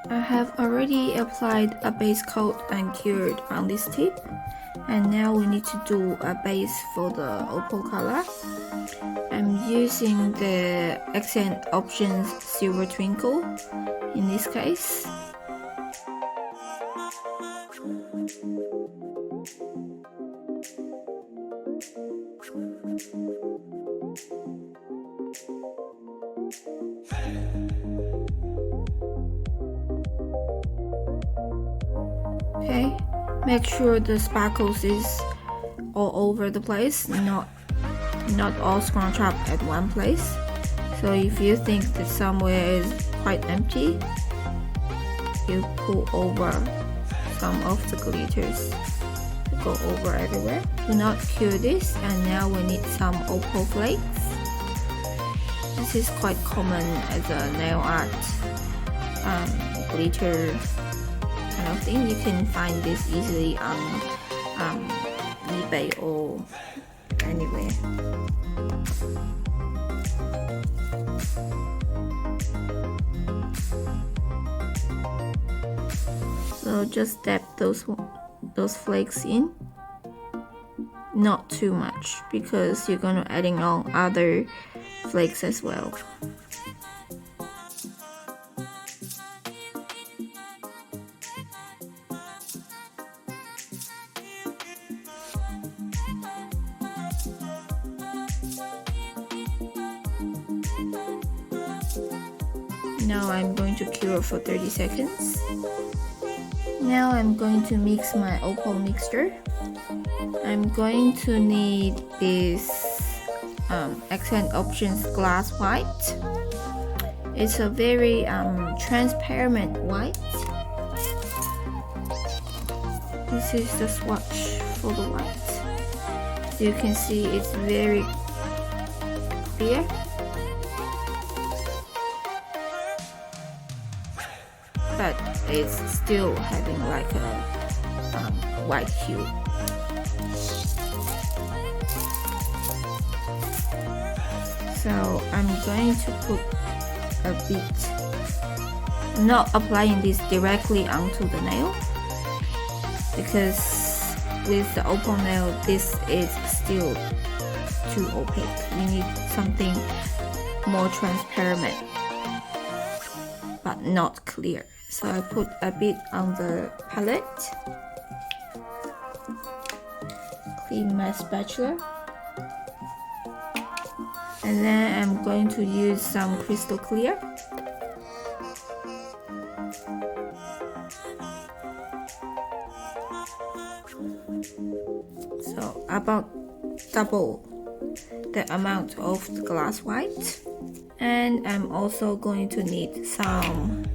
I have already applied a base coat and cured on this tip, and now we need to do a base for the opal color. I'm using the Accent Options Silver Twinkle in this case. Okay, make sure the sparkles is all over the place, not all scrunch up at one place. So if you think that somewhere is quite empty, you pull over some of the glitters to go over everywhere. Do not cure this, and now we need some opal flakes. This is quite common as a nail art glitter kind of thing. You can find this easily on eBay or anywhere. So just dab those flakes in, not too much because you're gonna adding on other flakes as well. Now I'm going to cure for 30 seconds. Now I'm going to mix my opal mixture. I'm going to need this Accent Options Glass White. It's a very transparent white. This is the swatch for the white. So you can see it's very clear. But it's still having like a white hue. So I'm going to put a bit, I'm not applying this directly onto the nail because with the opal nail this is still too opaque. You need something more transparent but not clear. So I put a bit on the palette, clean my spatula, and then I'm going to use some crystal clear. So about double the amount of the glass white. And I'm also going to need some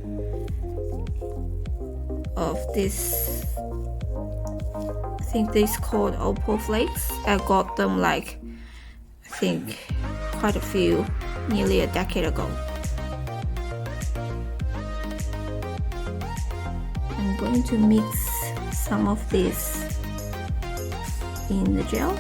of this, I think this called opal flakes. I got them like, I think quite a few, nearly a decade ago. I'm going to mix some of this in the gel.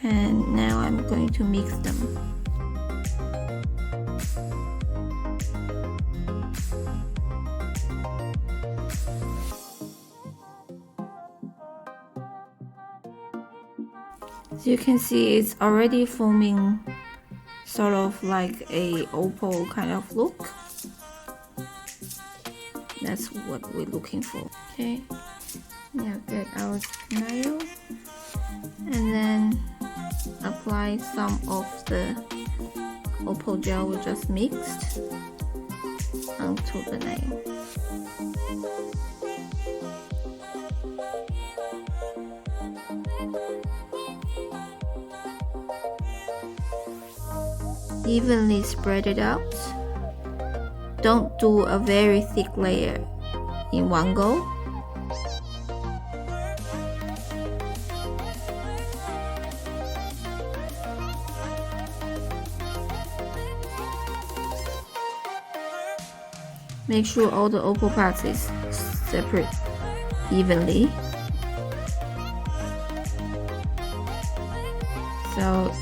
And now I'm going to mix them. So you can see it's already forming sort of like a opal kind of look. That's what we're looking for. Okay, now get our nail and then apply some of the opal gel we just mixed onto the nail. Evenly spread it out. Don't do a very thick layer in one go. Make sure all the opal parts is separate evenly. So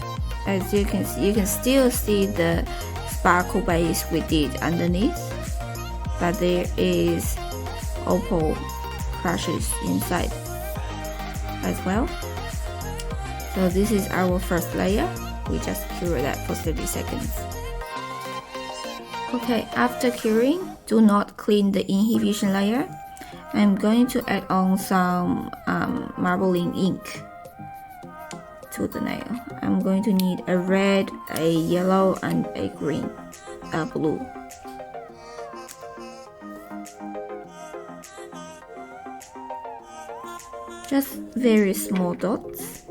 as you can see, you can still see the sparkle base we did underneath, but there is opal crushes inside as well. So this is our first layer. We just cure that for 30 seconds. Okay, after curing, do not clean the inhibition layer. I'm going to add on some marbling ink to the nail. I'm going to need a red, a yellow, and a green, blue. Just very small dots.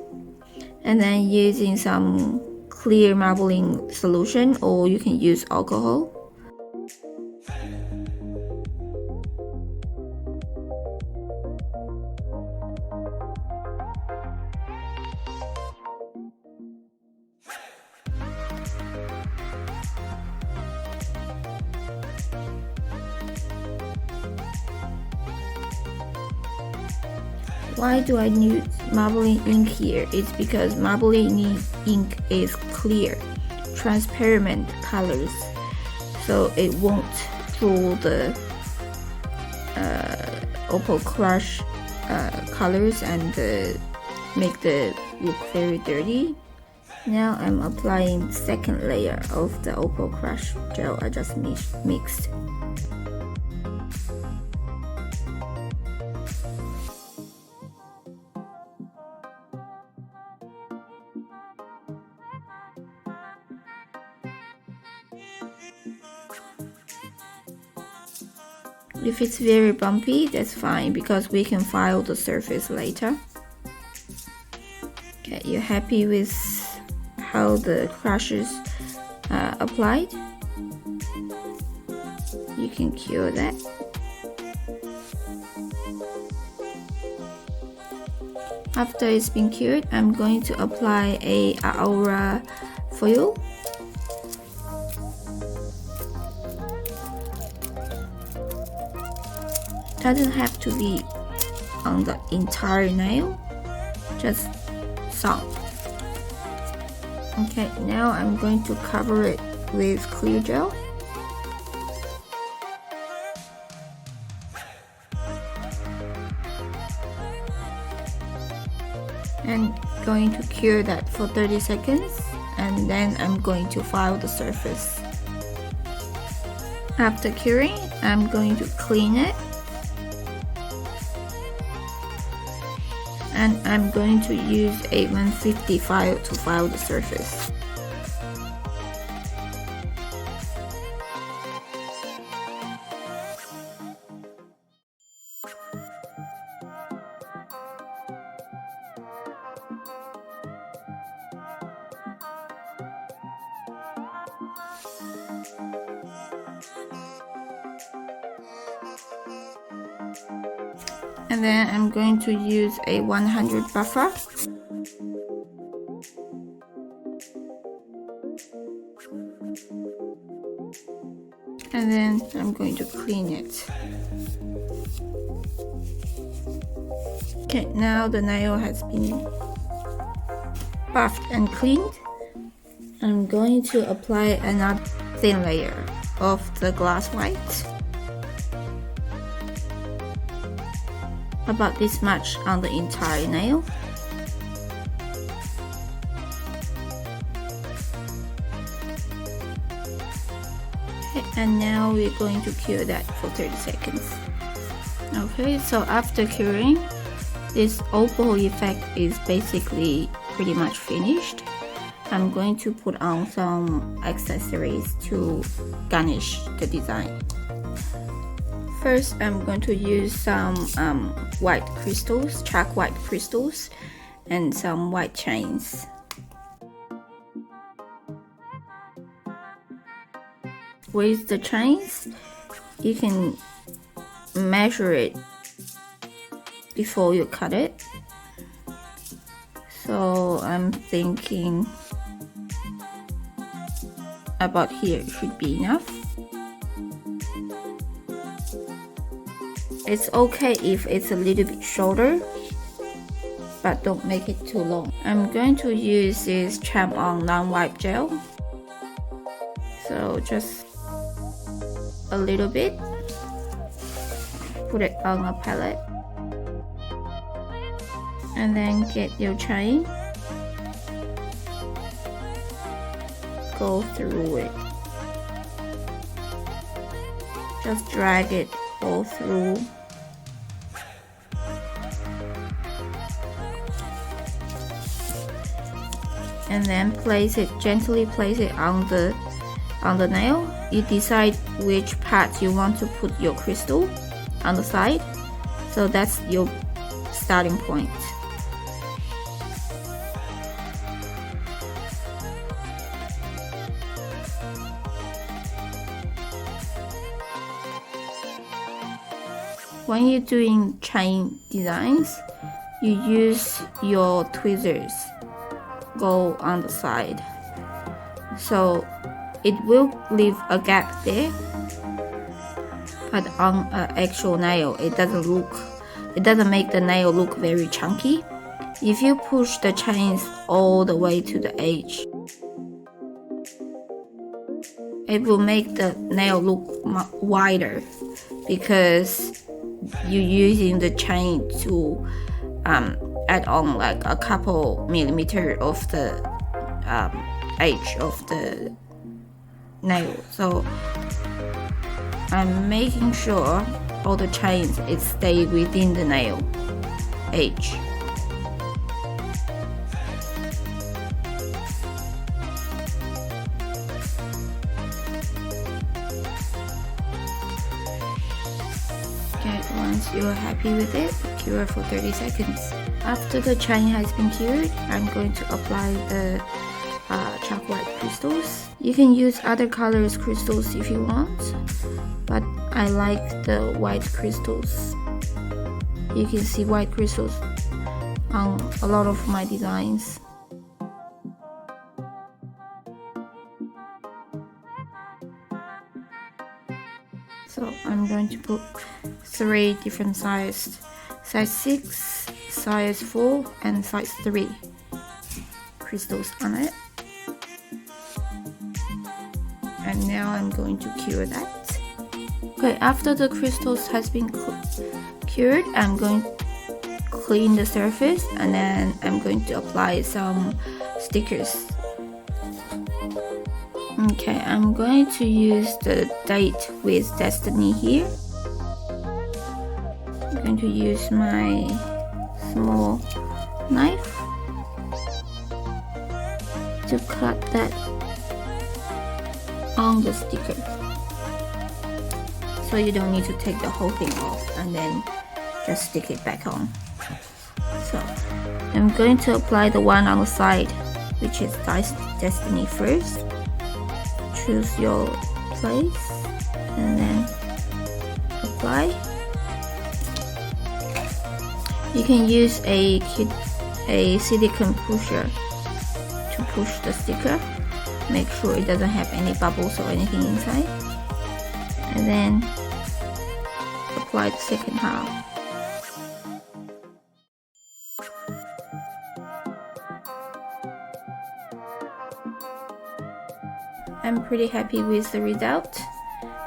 And then using some clear marbling solution, or you can use alcohol. Why do I use marbling ink here? It's because marbling ink is clear, transparent colors, so it won't draw the opal crush colors and make the look very dirty. Now I'm applying the second layer of the opal crush gel I just mixed. If it's very bumpy, that's fine because we can file the surface later. Okay, you're happy with how the crushes applied? You can cure that. After it's been cured, I'm going to apply a aura foil. Doesn't have to be on the entire nail, just some. Okay, now I'm going to cover it with clear gel. And going to cure that for 30 seconds, and then I'm going to file the surface. After curing, I'm going to clean it. And I'm going to use a 150 file to file the surface. And then I'm going to use a 100 buffer. And then I'm going to clean it. Okay, now the nail has been buffed and cleaned. I'm going to apply another thin layer of the glass white. About this much on the entire nail. Okay, and now we're going to cure that for 30 seconds. Okay, so after curing, this opal effect is basically pretty much finished. I'm going to put on some accessories to garnish the design. First, I'm going to use some white crystals, chalk white crystals, and some white chains. With the chains, you can measure it before you cut it. So I'm thinking about here should be enough. It's okay if it's a little bit shorter, but don't make it too long. I'm going to use this Charm On non-wipe gel. So just a little bit. Put it on a palette. And then get your chain. Go through it. Just drag it all through. And then gently place it on the nail. You decide which part you want to put your crystal on the side. So that's your starting point. When you're doing chain designs, you use your tweezers. Go on the side, so it will leave a gap there, but on an actual nail it doesn't make the nail look very chunky. If you push the chains all the way to the edge, it will make the nail look wider because you're using the chain to add on like a couple millimeter of the edge of the nail. So I'm making sure all the chains stay within the nail edge. Okay, once you're happy with it, cure for 30 seconds. After the chain has been cured, I'm going to apply the chalk white crystals. You can use other colors crystals if you want, but I like the white crystals. You can see white crystals on a lot of my designs. So I'm going to put 3 different sized, size 6, size 4 and size 3 crystals on it. And now I'm going to cure that. Okay, after the crystals has been cured, I'm going to clean the surface and then I'm going to apply some stickers. Okay, I'm going to use the Date with Destiny here. I'm going to use my small knife to cut that on the sticker. So you don't need to take the whole thing off and then just stick it back on. So I'm going to apply the one on the side, which is Destiny first. Choose your place and then apply. You can use a silicone pusher to push the sticker. Make sure it doesn't have any bubbles or anything inside. And then apply the second half. I'm pretty happy with the result.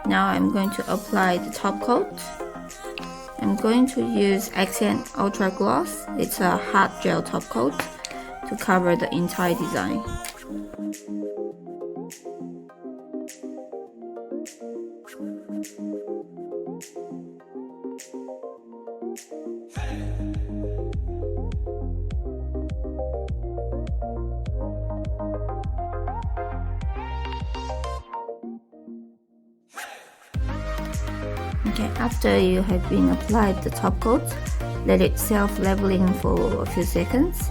Now I'm going to apply the top coat. I'm going to use Akzentz Ultra Gloss. It's a hard gel top coat to cover the entire design. Okay, after you have been applied the top coat, let it self-leveling for a few seconds.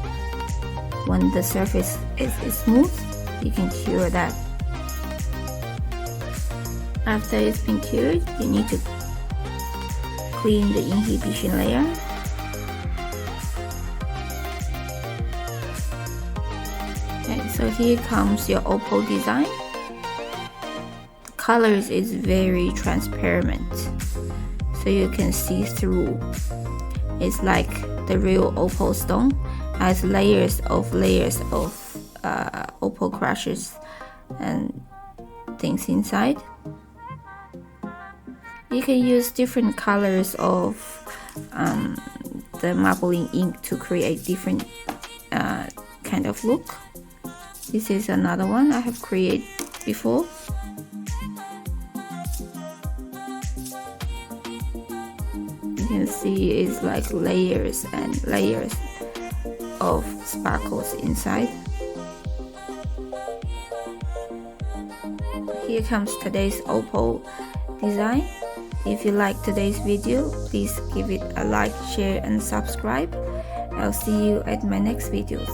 When the surface is smooth, you can cure that. After it's been cured, you need to clean the inhibition layer. Okay, so here comes your opal design. The colors is very transparent, so you can see through. It's like the real opal stone, has layers of opal crushes and things inside. You can use different colors of the marbling ink to create different kind of look. This is another one I have created before. You can see it's like layers and layers of sparkles inside. Here comes today's opal design. If you like today's video, please give it a like, share and subscribe. I'll see you at my next videos.